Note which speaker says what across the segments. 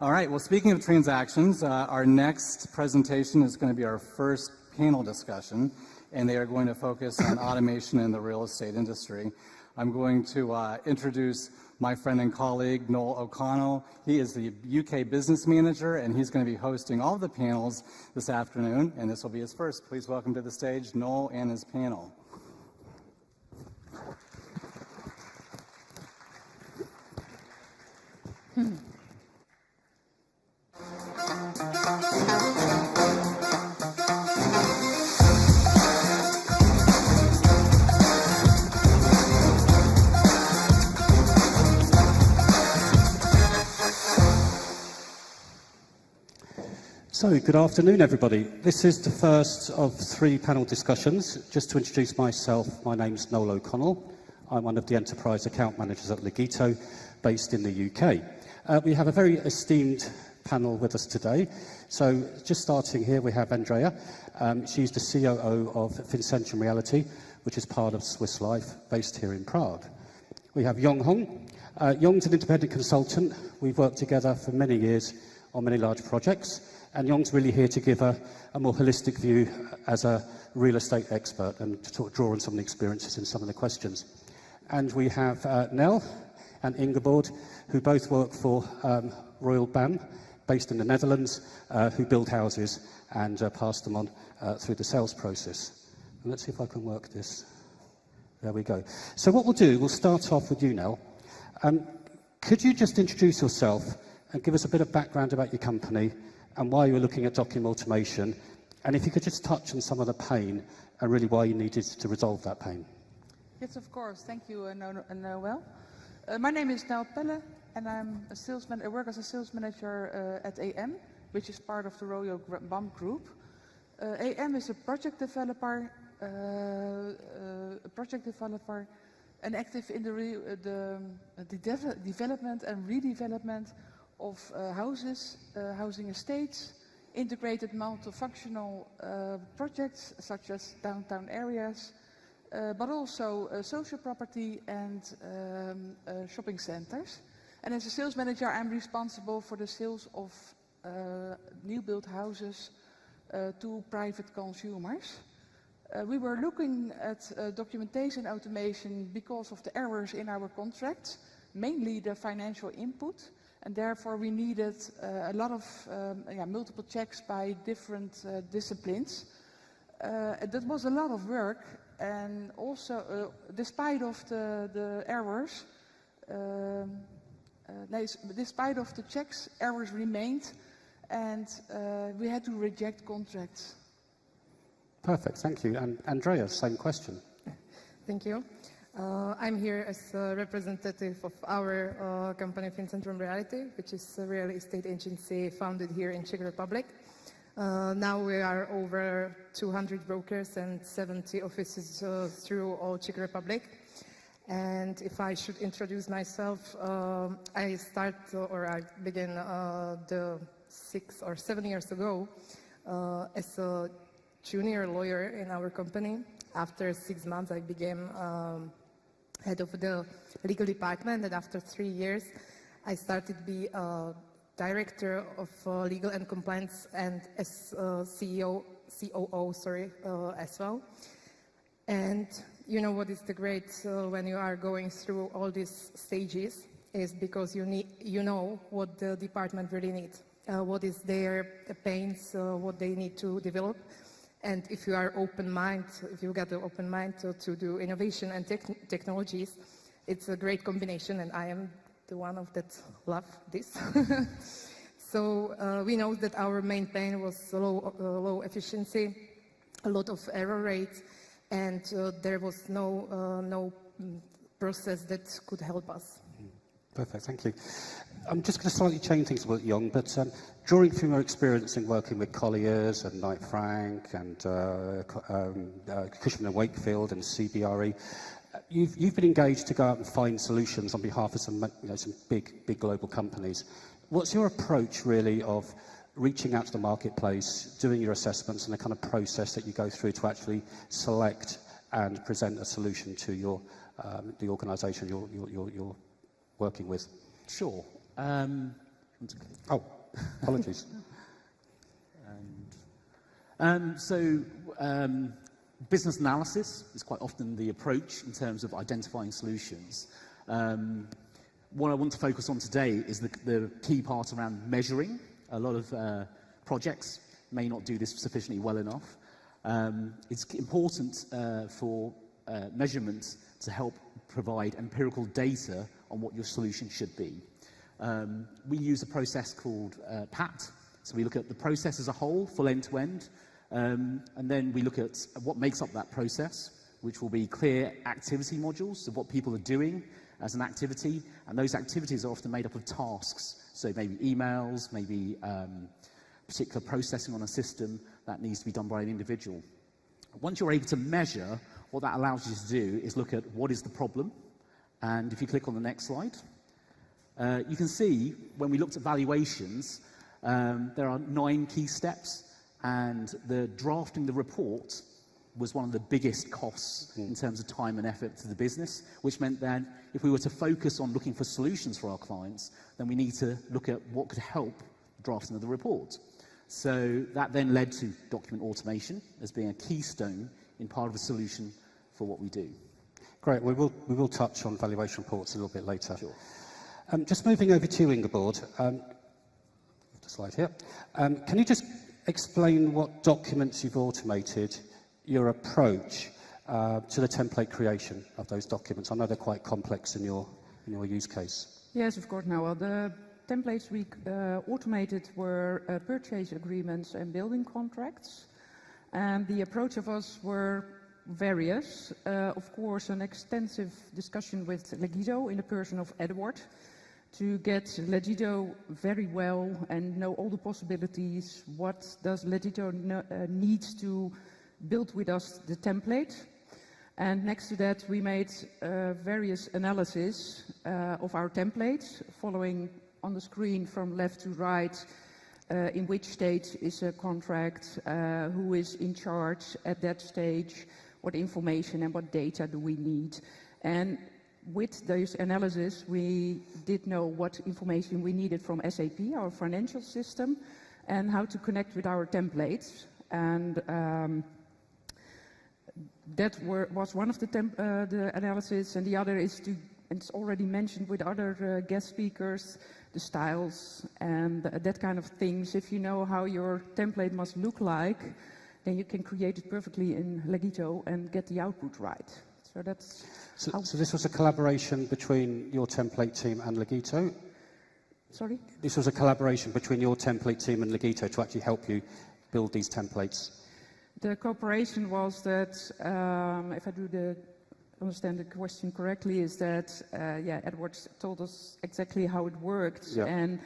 Speaker 1: All right, well, speaking of transactions, our next presentation is going to be our first panel discussion, and they are going to focus on automation in the real estate industry. I'm going to introduce my friend and colleague, Noel O'Connel. He is the UK business manager, and he's going to be hosting all the panels this afternoon, and this will be his first. Please welcome to the stage Noel and his panel.
Speaker 2: So, good afternoon, everybody. This is the first of 3 panel discussions. Just to introduce myself, my name's Noel O'Connell. I'm one of the enterprise account managers at Legito, based in the UK. We have a very esteemed panel with us today. So, just starting here, we have Andrea. She's the COO of Fincentrum Reality, which is part of Swiss Life, based here in Prague. We have Duong Hong. Duong's an independent consultant. We've worked together for many years on many large projects. And Duong's really here to give a more holistic view as a real estate expert and to sort of draw on some of the experiences in some of the questions. And we have Nel and Ingeborg, who both work for Royal BAM, based in the Netherlands, who build houses and pass them on through the sales process. And let's see if I can work this. There we go. So what we'll do, we'll start off with you, Nel. Could you just introduce yourself and give us a bit of background about your company and why you were looking at document automation, and if you could just touch on some of the pain and really why you needed to resolve that pain.
Speaker 3: Yes, of course. Thank you, Noel. My name is Noel Pelle, and I work as a sales manager at AM, which is part of the Royal BAM Group. AM is a project developer, and active in the development and redevelopment of houses, housing estates, integrated multifunctional projects such as downtown areas, but also social property and shopping centers. And as a sales manager, I'm responsible for the sales of new built houses to private consumers. We were looking at documentation automation because of the errors in our contracts, mainly the financial input. And therefore, we needed a lot of multiple checks by different disciplines. That was a lot of work, and also, despite of the errors, despite of the checks, errors remained, and we had to reject contracts.
Speaker 2: Perfect, thank you. And Andrea, same question.
Speaker 4: Thank you. I'm here as a representative of our company, Fincentrum Reality, which is a real estate agency founded here in Czech Republic. Now we are over 200 brokers and 70 offices through all Czech Republic. And if I should introduce myself, I began 6 or 7 years ago as a junior lawyer in our company. After 6 months, I became head of the legal department, and after 3 years, I started to be a director of legal and compliance and as COO, as well. And you know what is the great when you are going through all these stages is because you know what the department really needs, what is their pains, what they need to develop. And if you are if you got an open mind to do innovation and technologies, it's a great combination, and I am the one of that love this. So we know that our main pain was low efficiency, a lot of error rates, and there was no process that could help us.
Speaker 2: Perfect, thank you. I'm just going to slightly change things a bit, Young, but drawing from your experience in working with Colliers and Knight Frank and Cushman & Wakefield and CBRE, you've been engaged to go out and find solutions on behalf of some big global companies. What's your approach, really, of reaching out to the marketplace, doing your assessments, and the kind of process that you go through to actually select and present a solution to the organisation you're working with?
Speaker 1: Sure.
Speaker 2: Oh, apologies.
Speaker 5: Business analysis is quite often the approach in terms of identifying solutions. What I want to focus on today is the key part around measuring. A lot of projects may not do this sufficiently well enough. It's important for measurement to help provide empirical data on what your solution should be. We use a process called PAT. So we look at the process as a whole, full end-to-end, and then we look at what makes up that process, which will be clear activity modules of what people are doing as an activity, and those activities are often made up of tasks. So maybe emails, maybe particular processing on a system that needs to be done by an individual. Once you're able to measure, what that allows you to do is look at what is the problem, and if you click on the next slide, you can see when we looked at valuations, there are 9 key steps, and the drafting the report was one of the biggest costs in terms of time and effort to the business, which meant that if we were to focus on looking for solutions for our clients, then we need to look at what could help drafting of the report. So that then led to document automation as being a keystone in part of the solution for what we do.
Speaker 2: Great. We will touch on valuation reports a little bit later.
Speaker 5: Sure.
Speaker 2: Just moving over to you, Ingeborg. The slide here. Can you just explain what documents you've automated, your approach to the template creation of those documents? I know they're quite complex in your use case.
Speaker 6: Yes, of course, Noel. The templates we automated were purchase agreements and building contracts. And the approach of us were various. Of course, an extensive discussion with Legito in the person of Edward to get Legito very well and know all the possibilities. What does Legito need to build with us the template? And next to that, we made various analysis of our templates, following on the screen from left to right, in which stage is a contract, who is in charge at that stage, what information and what data do we need. And with those analysis, we did know what information we needed from SAP, our financial system, and how to connect with our templates. And that was one of the analysis, and the other is to, and it's already mentioned with other guest speakers, the styles and that kind of things. If you know how your template must look like, then you can create it perfectly in Legito and get the output right. So that's...
Speaker 2: So this was a collaboration between your template team and Legito?
Speaker 6: Sorry?
Speaker 2: This was a collaboration between your template team and Legito to actually help you build these templates?
Speaker 6: The cooperation was that, if I understand the question correctly, is that, Edward told us exactly how it worked and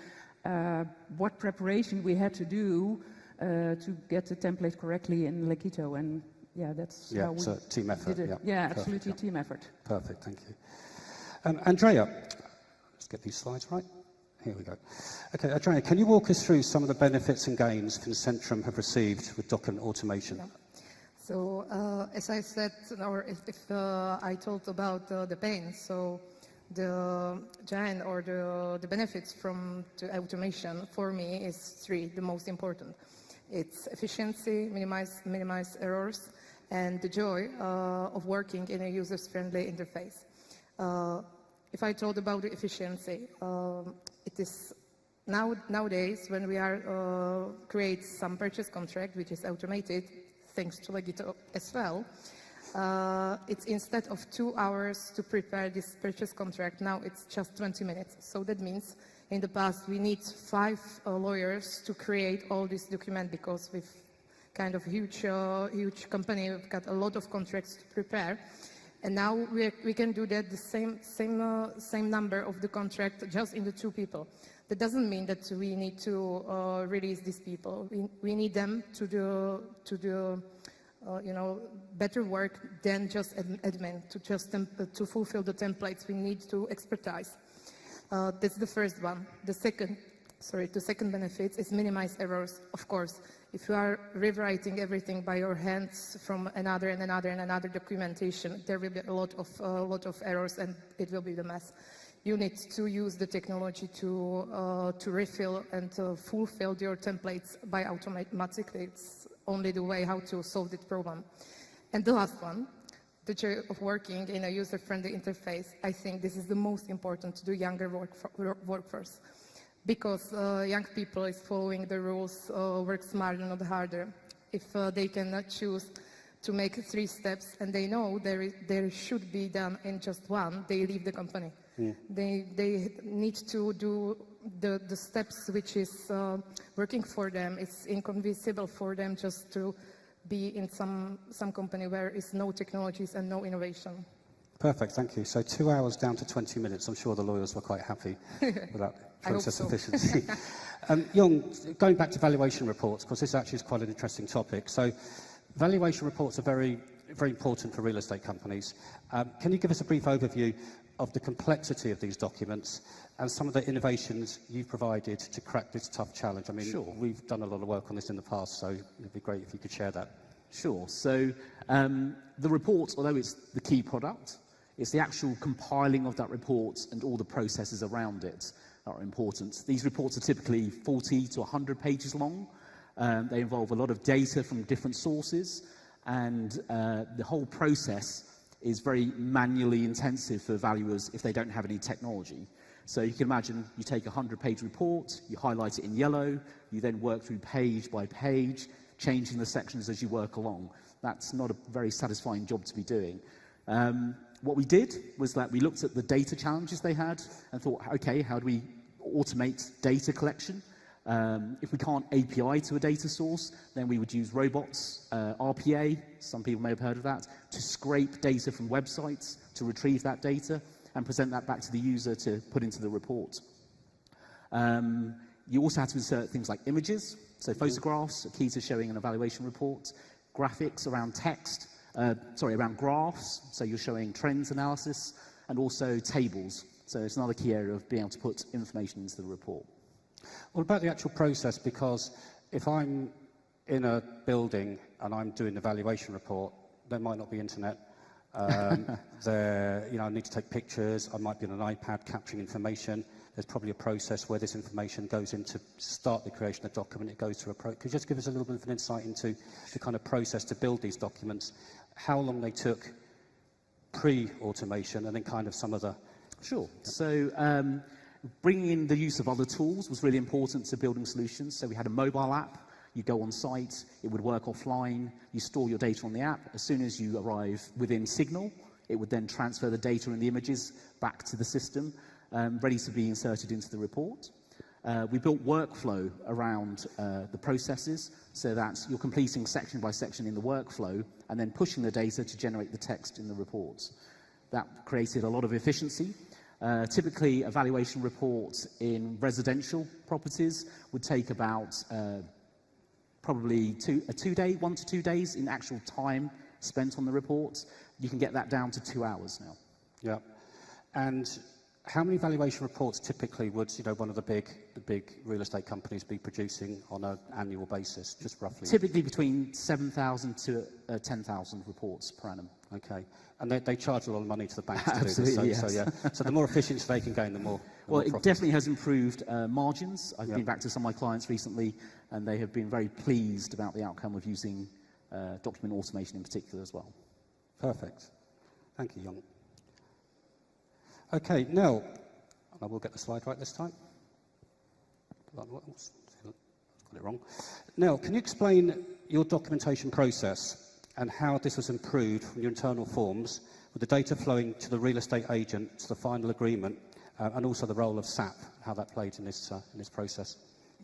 Speaker 6: what preparation we had to do to get the template correctly in Legito. And that's how we
Speaker 2: it's a team effort.
Speaker 6: did it.
Speaker 2: Yeah,
Speaker 6: Absolutely team effort.
Speaker 2: Perfect, thank you. Andrea, let's get these slides right. Here we go. Okay, Andrea, can you walk us through some of the benefits and gains Fincentrum have received with document automation?
Speaker 4: Yeah. So, as I said, or if I told about the pain, so the gain or the benefits from the automation for me is 3, the most important. It's efficiency, minimize errors, and the joy of working in a user-friendly interface. If I told about the efficiency, it is nowadays when we are create some purchase contract which is automated, thanks to Legito as well. It's instead of 2 hours to prepare this purchase contract, now it's just 20 minutes. So that means in the past we need 5 lawyers to create all this document because we've kind of huge company, we've got a lot of contracts to prepare. And now we can do that the same number of the contract just in the 2 people. That doesn't mean that we need to release these people. We need them to do better work than just admin, to fulfill the templates. We need to expertise. That's the first one. The second benefit is minimize errors. Of course, if you are rewriting everything by your hands from another documentation, there will be a lot of errors and it will be the mess. you need to use the technology to refill and to fulfill your templates by automatically. It's only the way how to solve this problem. And the last one, the joy of working in a user-friendly interface. I think this is the most important to the younger workforce, because young people is following the rules, work smarter, not harder. If they can choose to make 3 steps and they know there should be done in just one, they leave the company. They need to do the steps which is working for them. It's inconceivable for them just to be in some company where is no technologies and no innovation.
Speaker 2: Perfect, thank you. So 2 hours down to 20 minutes. I'm sure the lawyers were quite happy with that process efficiency. Jong, going back to valuation reports, because this actually is quite an interesting topic. So valuation reports are very, very important for real estate companies. Can you give us a brief overview of the complexity of these documents and some of the innovations you've provided to crack this tough challenge? I mean,
Speaker 5: Sure.
Speaker 2: We've done a lot of work on this in the past, so it'd be great if you could share that.
Speaker 5: Sure. So the report, although it's the key product, it's the actual compiling of that report and all the processes around it that are important. These reports are typically 40 to 100 pages long. They involve a lot of data from different sources, and the whole process is very manually intensive for valuers if they don't have any technology. So you can imagine you take a 100-page report, you highlight it in yellow, you then work through page by page, changing the sections as you work along. That's not a very satisfying job to be doing. What we did was that we looked at the data challenges they had and thought, okay, how do we automate data collection? If we can't API to a data source, then we would use robots, RPA, some people may have heard of that, to scrape data from websites, to retrieve that data, and present that back to the user to put into the report. You also have to insert things like images, so photographs are key to showing an evaluation report, graphics around text, around graphs, so you're showing trends analysis, and also tables. So it's another key area of being able to put information into the report.
Speaker 2: What about the actual process? Because if I'm in a building and I'm doing the valuation report, there might not be internet. I need to take pictures. I might be on an iPad capturing information. There's probably a process where this information goes into start the creation of the document. It goes through a process. Could you just give us a little bit of an insight into the kind of process to build these documents, how long they took pre-automation, and then kind of some of the...
Speaker 5: Sure. So bringing in the use of other tools was really important to building solutions. So we had a mobile app. You go on site, it would work offline, you store your data on the app. As soon as you arrive within Signal, it would then transfer the data and the images back to the system, ready to be inserted into the report. We built workflow around the processes so that you're completing section by section in the workflow and then pushing the data to generate the text in the reports. That created a lot of efficiency. Typically, a valuation report in residential properties would take about probably 1 to 2 days in actual time spent on the report. You can get that down to 2 hours now.
Speaker 2: Yeah. And how many valuation reports typically would one of the big real estate companies be producing on an annual basis, just roughly?
Speaker 5: Typically between 7,000 to 10,000 reports per annum.
Speaker 2: Okay. And they charge a lot of money to the banks to
Speaker 5: Absolutely,
Speaker 2: do this.
Speaker 5: yes.
Speaker 2: So the more efficiency they can gain, the more
Speaker 5: Well,
Speaker 2: more
Speaker 5: it definitely has improved margins. I've
Speaker 2: Yeah.
Speaker 5: been back to some of my clients recently, and they have been very pleased about the outcome of using document automation in particular as well.
Speaker 2: Perfect. Thank you, Jong. Okay, Nell, I will get the slide right this time. Got it wrong. Nell, can you explain your documentation process and how this was improved from your internal forms with the data flowing to the real estate agent to the final agreement, and also the role of SAP, how that played in this process?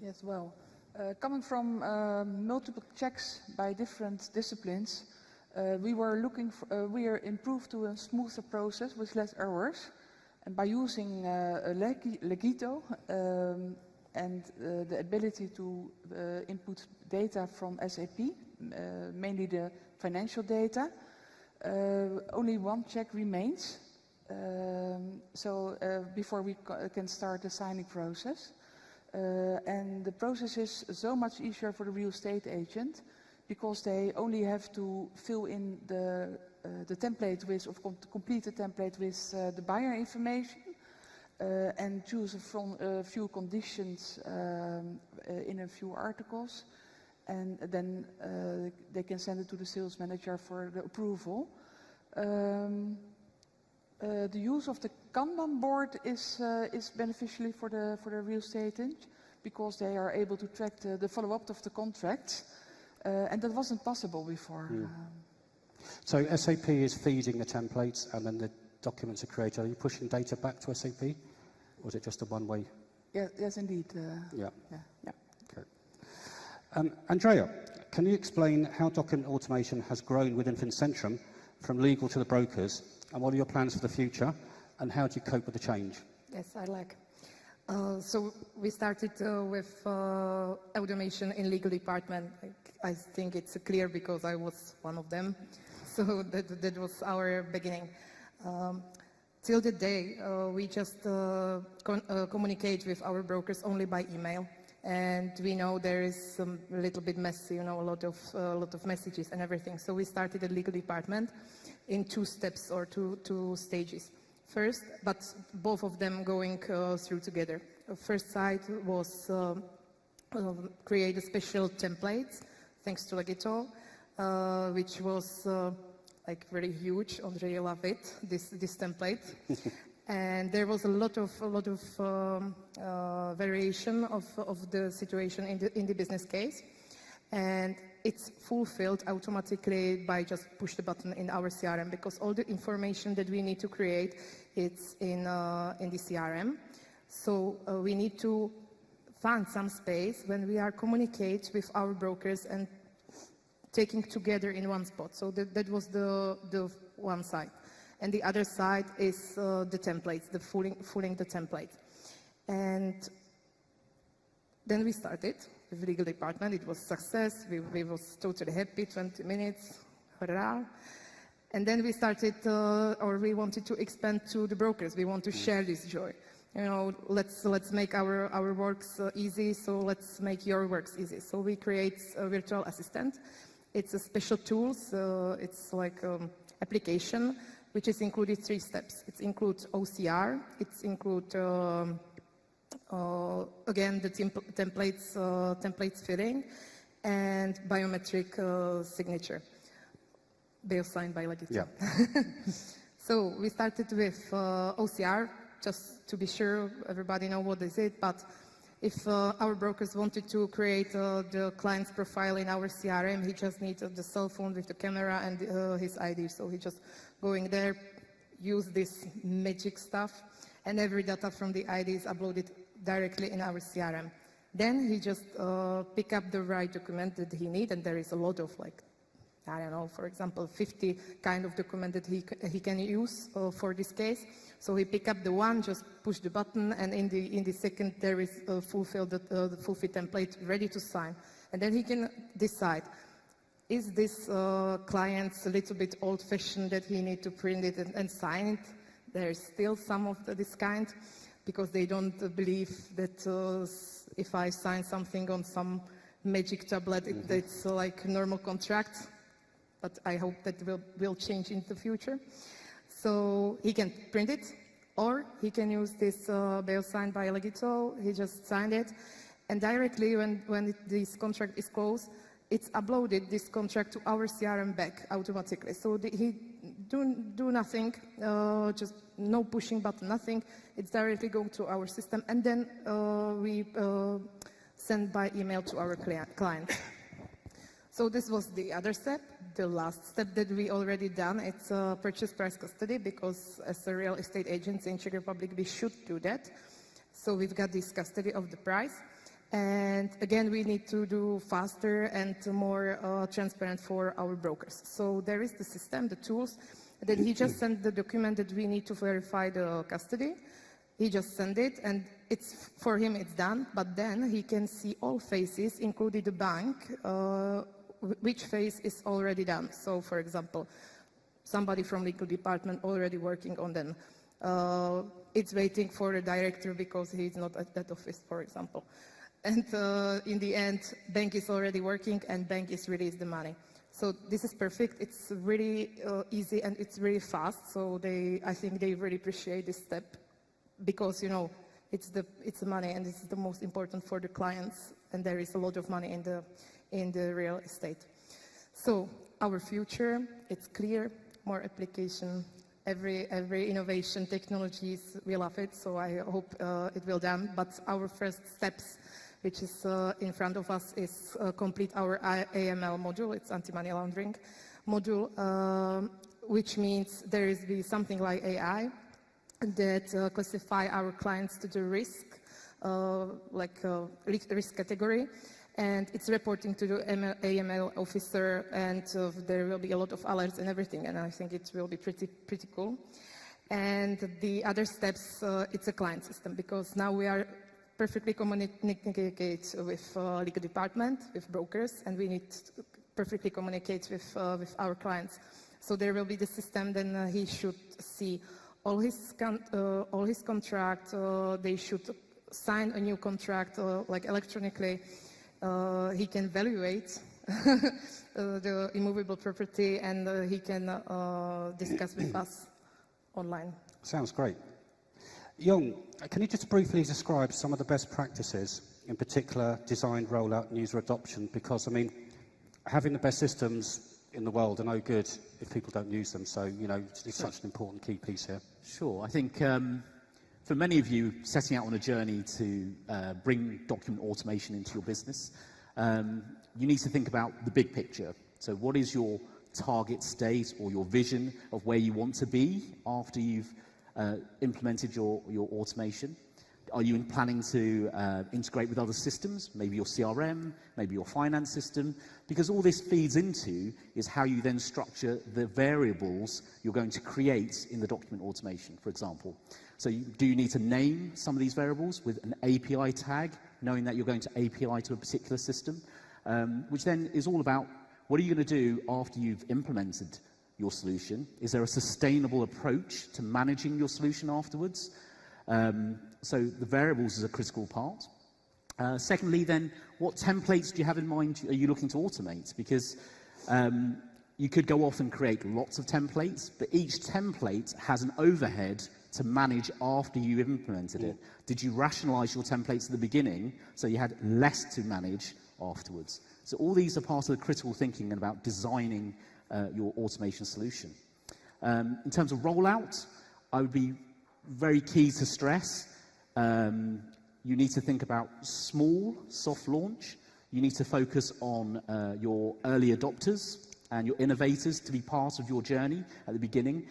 Speaker 3: Yes, well, coming from multiple checks by different disciplines, we are improved to a smoother process with less errors, and by using Legito and the ability to input data from SAP, mainly the financial data, only one check remains. Before we can start the signing process. And the process is so much easier for the real estate agent because they only have to fill in the template with, or complete the template with the buyer information. and choose from a few conditions in a few articles, and then they can send it to the sales manager for the approval. The use of the Kanban board is beneficial for the real estate agent, because they are able to track the follow-up of the contracts, and that wasn't possible before.
Speaker 2: So SAP is feeding the templates, and then the documents are created. Are you pushing data back to SAP, or is it just a one-way?
Speaker 3: Yes, indeed.
Speaker 2: Yeah.
Speaker 3: Yeah.
Speaker 2: Okay. Andrea, can you explain how document automation has grown within Fincentrum from legal to the brokers, and what are your plans for the future, and how do you cope with the change?
Speaker 4: Yes, I like. So we started with automation in legal department. I think it's clear because I was one of them. So that was our beginning. Till the day, we just communicate with our brokers only by email. And we know there is a little bit messy, a lot of messages and everything. So we started the legal department in 2 steps or two stages. First, but both of them going through together. First side was create a special template, thanks to Legito, which was like very huge. Andrea loved it, this template. And there was a lot of variation of the situation in the business case, and it's fulfilled automatically by just push the button in our CRM, because all the information that we need to create, it's in the CRM. So we need to find some space when we are communicate with our brokers and taking together in one spot. So that was the one side. And the other side is the templates, the fulling the template. And then we started with the legal department. It was success. We was totally happy, 20 minutes, hurrah. And then we started, or we wanted to expand to the brokers. We want to share this joy. Let's make our works easy, so let's make your works easy. So we create a virtual assistant. It's a special tool, so it's like application, which is included 3 steps. It includes OCR, it includes, again, the templates filling, and biometric signature, signed by Legito.
Speaker 2: Yeah.
Speaker 4: So we started with OCR, just to be sure everybody know what is it, but if our brokers wanted to create the client's profile in our CRM, he just needs the cell phone with the camera and his ID. So he just going there, use this magic stuff, and every data from the ID is uploaded directly in our CRM. Then he just pick up the right document that he needs, and there is a lot of, like, I don't know, for example, 50 kind of document that he can use for this case. So he pick up the one, just push the button, and in the second there is the fulfill template ready to sign. And then he can decide, is this client's a little bit old-fashioned that he need to print it and sign it? There is still some of this kind, because they don't believe that if I sign something on some magic tablet, it's like a normal contract. But I hope that will change in the future. So he can print it, or he can use this bill signed by Legito. He just signed it, and directly when this contract is closed, it's uploaded, this contract, to our CRM back automatically. So he do nothing, just no pushing button, nothing. It's directly going to our system, and then we send by email to our client. So this was the other step. The last step that we already done, it's purchase price custody, because as a real estate agent in Czech Republic, we should do that. So we've got this custody of the price. And again, we need to do faster and more transparent for our brokers. So there is the system, the tools, that he just sent the document that we need to verify the custody. He just sent it, and it's for him, it's done. But then he can see all phases, including the bank, which phase is already done. So, for example, somebody from legal department already working on them. It's waiting for the director because he's not at that office, for example. And in the end, bank is already working and bank is released the money. So this is perfect. It's really easy and it's really fast. So I think they really appreciate this step. because, you know, it's the money, and this is the most important for the clients, and there is a lot of money in the real estate. So our future, it's clear, more application, every innovation, technologies, we love it, so I hope it will done. But our first steps, which is in front of us, is complete our AML module. It's anti-money laundering module, which means there is be something like AI that classify our clients to the risk, risk category, and it's reporting to the AML officer, and there will be a lot of alerts and everything, and I think it will be pretty cool. And the other steps, it's a client system, because now we are perfectly communicate with legal department, with brokers, and we need to perfectly communicate with our clients. So there will be the system, then he should see all his contract, they should sign a new contract like electronically. He can evaluate the immovable property, and he can discuss with us online.
Speaker 2: Sounds great. Young, can you just briefly describe some of the best practices, in particular design, rollout, and user adoption? Because, I mean, having the best systems in the world are no good if people don't use them. So, you know, it's such an important key piece here.
Speaker 5: Sure. I think for many of you setting out on a journey to bring document automation into your business, you need to think about the big picture. So what is your target state or your vision of where you want to be after you've implemented your automation? Are you planning to integrate with other systems, maybe your CRM, maybe your finance system? Because all this feeds into is how you then structure the variables you're going to create in the document automation, for example. So do you need to name some of these variables with an API tag, knowing that you're going to API to a particular system, which then is all about what are you going to do after you've implemented your solution? Is there a sustainable approach to managing your solution afterwards? So the variables is a critical part. Secondly, then, what templates do you have in mind are you looking to automate? Because you could go off and create lots of templates, but each template has an overhead to manage after you implemented it. Did you rationalize your templates at the beginning so you had less to manage afterwards? So all these are part of the critical thinking about designing your automation solution. In terms of rollout, I would be very key to stress. You need to think about small, soft launch. You need to focus on your early adopters and your innovators to be part of your journey at the beginning.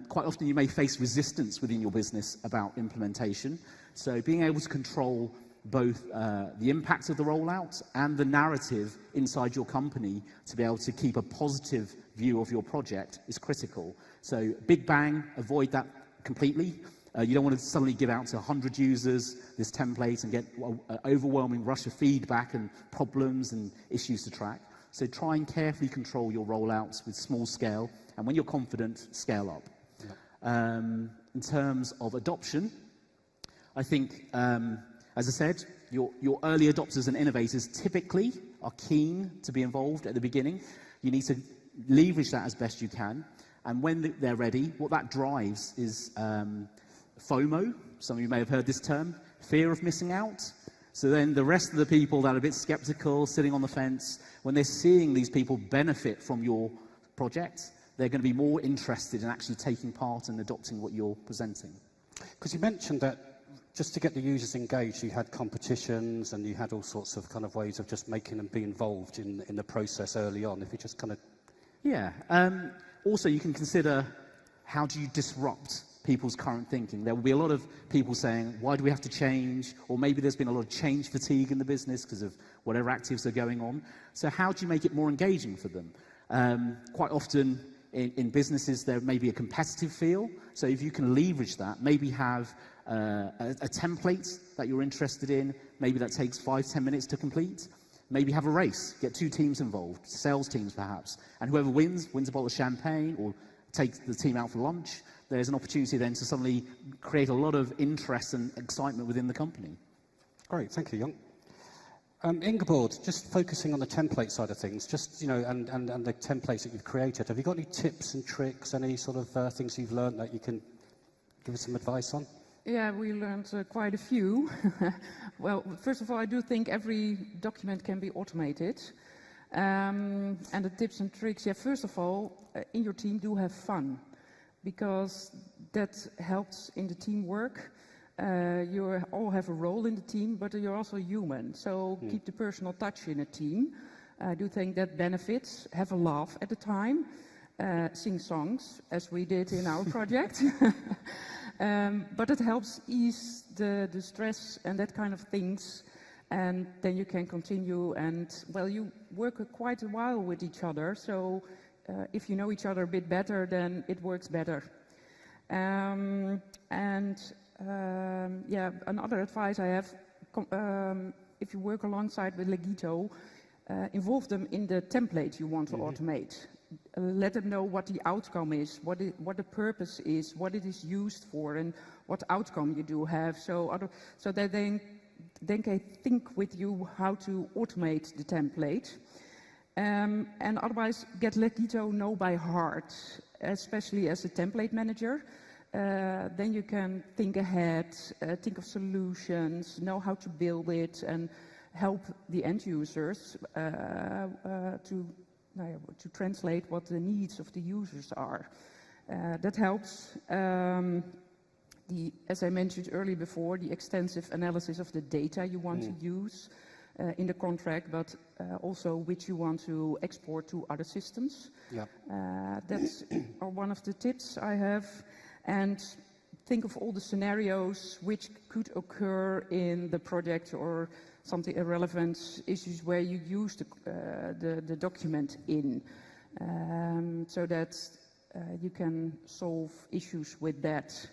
Speaker 5: Quite often you may face resistance within your business about implementation. So being able to control both the impact of the rollout and the narrative inside your company to be able to keep a positive view of your project is critical. So big bang, avoid that completely. You don't want to suddenly give out to 100 users this template and get an overwhelming rush of feedback and problems and issues to track. So try and carefully control your rollouts with small scale, and when you're confident, scale up. Yeah. In terms of adoption, I think, as I said, your early adopters and innovators typically are keen to be involved at the beginning. You need to leverage that as best you can, and when they're ready, what that drives is FOMO. Some of you may have heard this term, fear of missing out. So then the rest of the people that are a bit skeptical, sitting on the fence, when they're seeing these people benefit from your project, they're going to be more interested in actually taking part and adopting what you're presenting.
Speaker 2: Because you mentioned that just to get the users engaged, you had competitions and you had all sorts of kind of ways of just making them be involved in the process early on. If you just kind of...
Speaker 5: Yeah. Also, you can consider how do you disrupt people's current thinking. There will be a lot of people saying, why do we have to change? Or maybe there's been a lot of change fatigue in the business because of whatever activities are going on. So how do you make it more engaging for them? Quite often in businesses there may be a competitive feel. So if you can leverage that, maybe have a template that you're interested in, maybe that takes 5-10 minutes to complete. Maybe have a race, get 2 teams involved, sales teams perhaps, and whoever wins a bottle of champagne or takes the team out for lunch. There's an opportunity then to suddenly create a lot of interest and excitement within the company.
Speaker 2: Great, thank you, Young. Ingeborg, just focusing on the template side of things, just, you know, and the templates that you've created, have you got any tips and tricks, any sort of things you've learned that you can give us some advice on?
Speaker 6: Yeah, we learned quite a few. Well, first of all, I do think every document can be automated. And the tips and tricks, yeah, first of all, in your team, do have fun, because that helps in the teamwork. You all have a role in the team, but you're also human. So keep the personal touch in a team. I do think that benefits. Have a laugh at the time. Sing songs, as we did in our project. But it helps ease the stress and that kind of things. And then you can continue, and, well, you work quite a while with each other. So if you know each other a bit better, then it works better. Yeah, another advice I have, if you work alongside with Legito, involve them in the template you want to automate. Let them know what the outcome is, what the purpose is, what it is used for, and what outcome you do have, so that they can think with you how to automate the template. And otherwise, get Legito know by heart, especially as a template manager. Then you can think ahead, think of solutions, know how to build it, and help the end users to translate what the needs of the users are. That helps. As I mentioned earlier before, the extensive analysis of the data you want to use in the contract, but also which you want to export to other systems. Yep. That's one of the tips I have. And think of all the scenarios which could occur in the project, or something irrelevant issues where you use the document in, so that you can solve issues with that.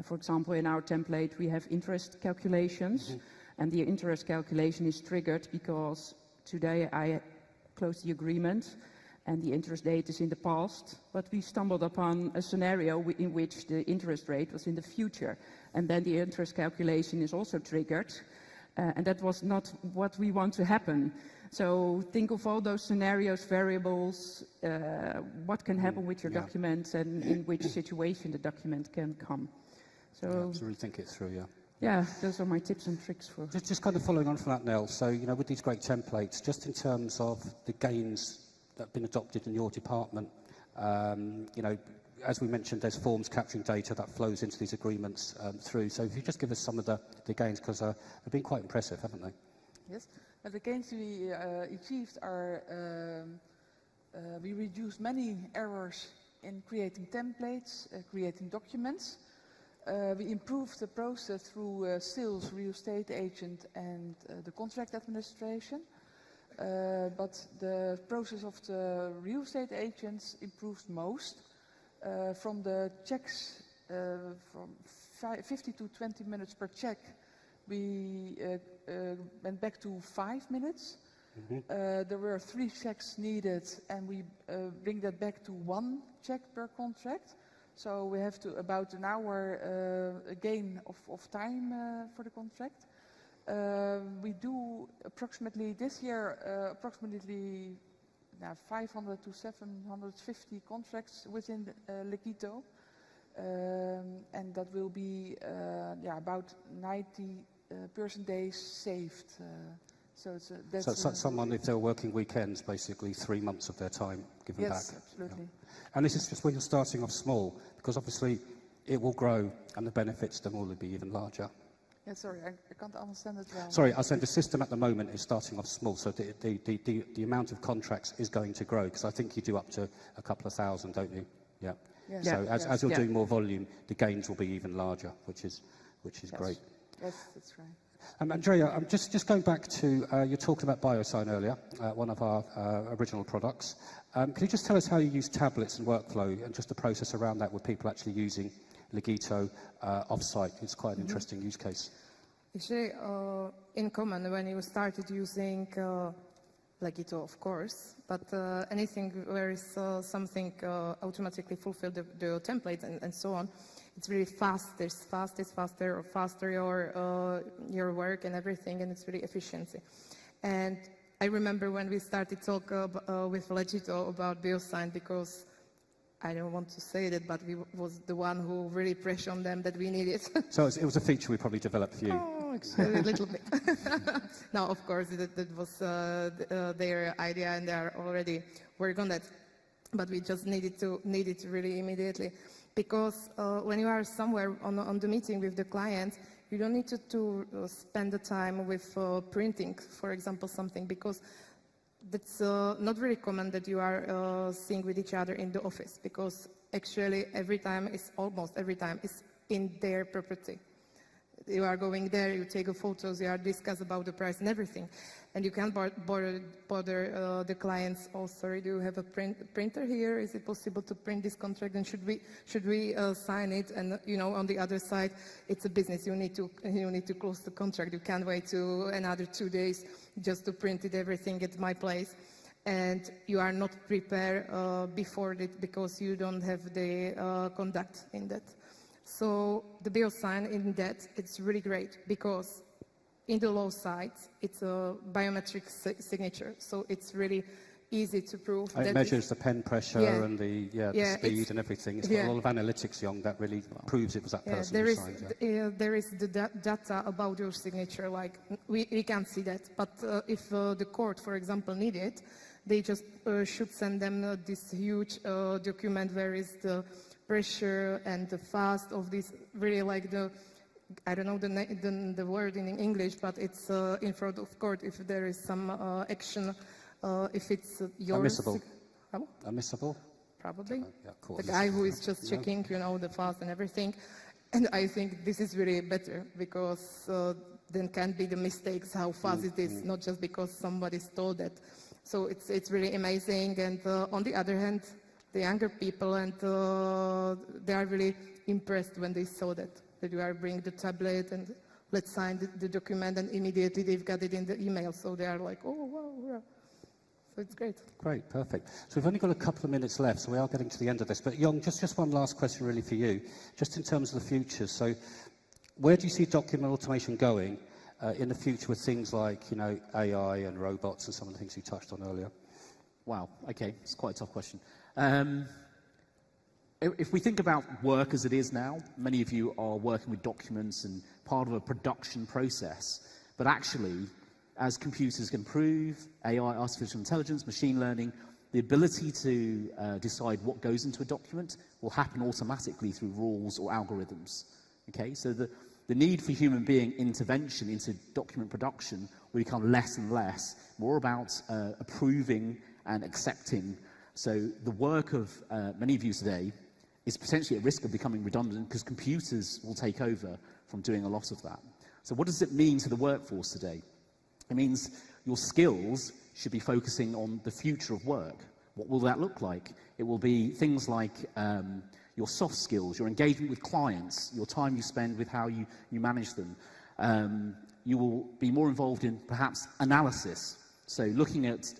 Speaker 6: For example, in our template we have interest calculations, and the interest calculation is triggered because today I closed the agreement and the interest date is in the past, but we stumbled upon a scenario in which the interest rate was in the future, and then the interest calculation is also triggered, and that was not what we want to happen. So think of all those scenarios, variables, what can happen with your document, and in which situation the document can come. So
Speaker 2: absolutely think it through, yeah.
Speaker 6: Yeah, those are my tips and tricks for...
Speaker 2: Just kind of following on from that, Nell, so, you know, with these great templates, just in terms of the gains that have been adopted in your department, you know, as we mentioned, there's forms capturing data that flows into these agreements through. So if you just give us some of the gains, because they've been quite impressive, haven't they?
Speaker 3: Yes, the gains we achieved are we reduced many errors in creating templates, creating documents. We improved the process through sales, real estate agent, and the contract administration. But the process of the real estate agents improved most. From the checks, from 50 to 20 minutes per check, we went back to 5 minutes. There were 3 checks needed, and we bring that back to 1 check per contract. So we have to about an hour gain of time for the contract. We do approximately this year approximately 500 to 750 contracts within Legito, and that will be about 90 person days saved. So
Speaker 2: someone, if they're working weekends, basically 3 months of their time given back.
Speaker 3: Yes, absolutely.
Speaker 2: Yeah. And this is just when you're starting off small, because obviously it will grow and the benefits then will be even larger.
Speaker 3: Yeah, sorry, I can't understand it well.
Speaker 2: Sorry, I said the system at the moment is starting off small, so the amount of contracts is going to grow, because I think you do up to a couple of thousand, don't you? Yeah.
Speaker 3: Yes.
Speaker 2: So as you're doing more volume, the gains will be even larger, which is great.
Speaker 3: Yes, that's right.
Speaker 2: Andrea, I'm just going back to, you talked about BioSign earlier, one of our original products. Can you just tell us how you use tablets and workflow, and just the process around that with people actually using Legito off-site? It's quite an interesting use case.
Speaker 4: Actually, in common, when you started using Legito, of course, but anything where is something automatically fulfill the template and so on, it's really fast. It's faster your work and everything, and it's really efficiency. And I remember when we started talk with Legito about BioSign, because I don't want to say that, but we was the one who really pressed on them that we need it.
Speaker 2: So it was a feature we probably developed for you.
Speaker 4: Oh, actually, a little bit. No, of course, that was their idea, and they are already working on that. But we just needed it really immediately, because when you are somewhere on the meeting with the client, you don't need to spend the time with printing, for example, something, because that's not really common that you are seeing with each other in the office, because actually almost every time is in their property. You are going there, you take photos, you are discuss about the price and everything, and you can't bother the clients. Oh, sorry, do you have a printer here? Is it possible to print this contract? And should we sign it? And on the other side, it's a business. You need to close the contract. You can't wait to another 2 days just to print everything at my place. And you are not prepared before it, because you don't have the conduct in that. So the BioSign in that, it's really great, because in the law side, it's a biometric signature. So it's really easy to prove.
Speaker 2: It measures the pen pressure and the speed and everything. It's got a lot of analytics, Young, that really proves it was that person who signed it.
Speaker 4: There is the data about your signature. Like we can't see that, but if the court, for example, need it, they just should send them this huge document where is the pressure and the fast of this, really like I don't know the word in English, but it's in front of court if there is some action, if it's yours.
Speaker 2: Admissible?
Speaker 4: Probably.
Speaker 2: Yeah, of course.
Speaker 4: The guy who is just checking, the fast and everything. And I think this is really better, because then can't be the mistakes how fast it is, not just because somebody stole that. So it's really amazing. And on the other hand, the younger people, and they are really impressed when they saw that you are bringing the tablet and let's sign the document, and immediately they've got it in the email. So they are like, oh, wow. So it's great.
Speaker 2: Great, perfect. So we've only got a couple of minutes left, so we are getting to the end of this. But Young, just one last question really for you, just in terms of the future. So where do you see document automation going in the future with things like, AI and robots and some of the things you touched on earlier?
Speaker 5: Wow, okay, it's quite a tough question. If we think about work as it is now, many of you are working with documents and part of a production process. But actually, as computers can improve, AI, artificial intelligence, machine learning, the ability to decide what goes into a document will happen automatically through rules or algorithms. Okay, so the need for human being intervention into document production will become less and less, more about approving and accepting. So the work of many of you today is potentially at risk of becoming redundant, because computers will take over from doing a lot of that. So what does it mean to the workforce today? It means your skills should be focusing on the future of work. What will that look like? It will be things like your soft skills, your engagement with clients, your time you spend with how you manage them. You will be more involved in perhaps analysis. So looking at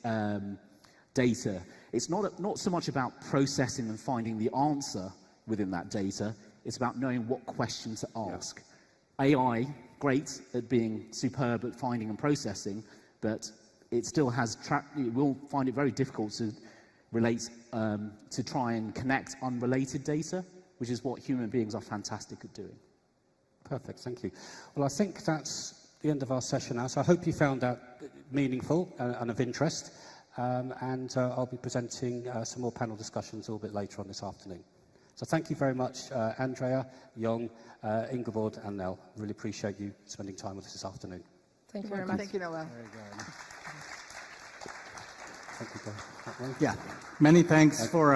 Speaker 5: data, it's not so much about processing and finding the answer within that data, it's about knowing what question to ask. Yeah. AI, great at being superb at finding and processing, but it still has, it will find it very difficult to relate, to try and connect unrelated data, which is what human beings are fantastic at doing.
Speaker 2: Perfect, thank you. Well, I think that's the end of our session now, so I hope you found that meaningful and of interest. And I'll be presenting some more panel discussions a little bit later on this afternoon. So thank you very much, Andrea, Young, Ingeborg, and Nel. Really appreciate you spending time with us this afternoon.
Speaker 4: Thank you very much.
Speaker 3: Thank you, Noel.
Speaker 1: Very good.
Speaker 2: Thank you, both.
Speaker 1: Yeah, many thanks for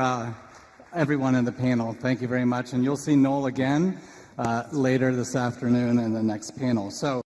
Speaker 1: everyone in the panel. Thank you very much. And you'll see Noel again later this afternoon in the next panel. So.